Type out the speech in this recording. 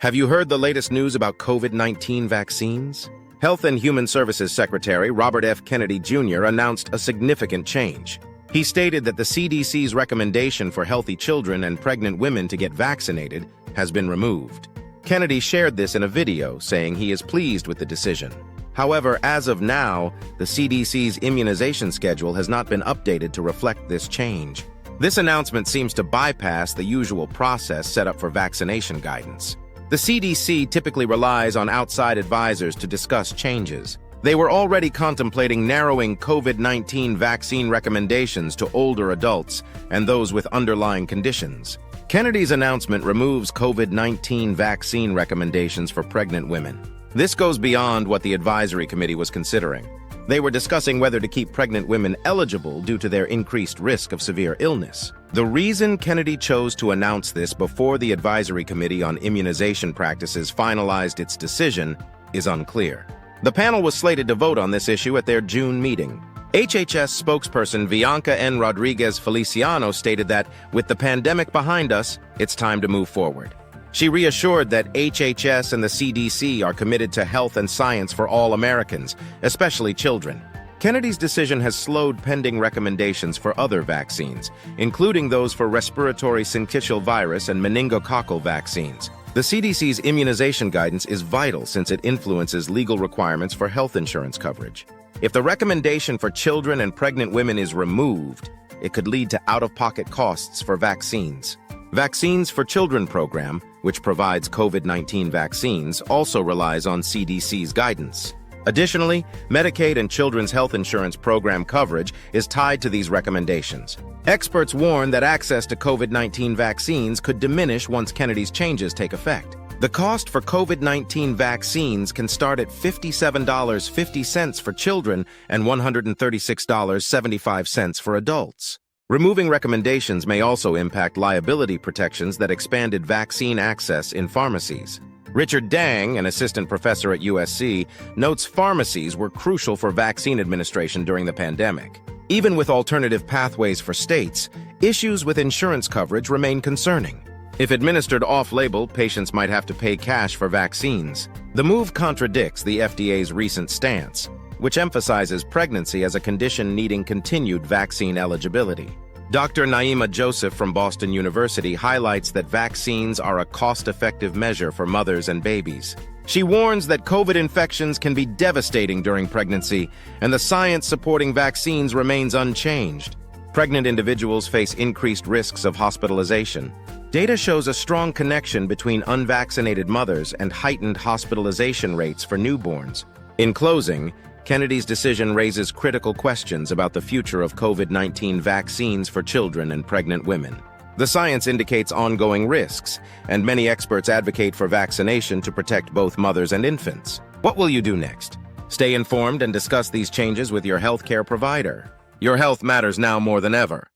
Have you heard the latest news about COVID-19 vaccines? Health and Human Services Secretary Robert F. Kennedy Jr. announced a significant change. He stated that the CDC's recommendation for healthy children and pregnant women to get vaccinated has been removed. Kennedy shared this in a video, saying he is pleased with the decision. However, as of now, the CDC's immunization schedule has not been updated to reflect this change. This announcement seems to bypass the usual process set up for vaccination guidance. The CDC typically relies on outside advisors to discuss changes. They were already contemplating narrowing COVID-19 vaccine recommendations to older adults and those with underlying conditions. Kennedy's announcement removes COVID-19 vaccine recommendations for pregnant women. This goes beyond what the advisory committee was considering. They were discussing whether to keep pregnant women eligible due to their increased risk of severe illness. The reason Kennedy chose to announce this before the Advisory Committee on Immunization Practices finalized its decision is unclear. The panel was slated to vote on this issue at their June meeting. HHS spokesperson Vianca N. Feliciano stated that, with the pandemic behind us, it's time to move forward. She reassured that HHS and the CDC are committed to health and science for all Americans, especially children. Kennedy's decision has slowed pending recommendations for other vaccines, including those for respiratory syncytial virus and meningococcal vaccines. The CDC's immunization guidance is vital since it influences legal requirements for health insurance coverage. If the recommendation for children and pregnant women is removed, it could lead to out-of-pocket costs for vaccines. Vaccines for Children program, which provides COVID-19 vaccines, also relies on CDC's guidance. Additionally, Medicaid and Children's Health Insurance Program coverage is tied to these recommendations. Experts warn that access to COVID-19 vaccines could diminish once Kennedy's changes take effect. The cost for COVID-19 vaccines can start at $57.50 for children and $136.75 for adults. Removing recommendations may also impact liability protections that expanded vaccine access in pharmacies. Richard Dang, an assistant professor at USC, notes pharmacies were crucial for vaccine administration during the pandemic. Even with alternative pathways for states, issues with insurance coverage remain concerning. If administered off-label, patients might have to pay cash for vaccines. The move contradicts the FDA's recent stance, which emphasizes pregnancy as a condition needing continued vaccine eligibility. Dr. Naima Joseph from Boston University highlights that vaccines are a cost-effective measure for mothers and babies. She warns that COVID infections can be devastating during pregnancy, and the science supporting vaccines remains unchanged. Pregnant individuals face increased risks of hospitalization. Data shows a strong connection between unvaccinated mothers and heightened hospitalization rates for newborns. In closing, Kennedy's decision raises critical questions about the future of COVID-19 vaccines for children and pregnant women. The science indicates ongoing risks, and many experts advocate for vaccination to protect both mothers and infants. What will you do next? Stay informed and discuss these changes with your healthcare provider. Your health matters now more than ever.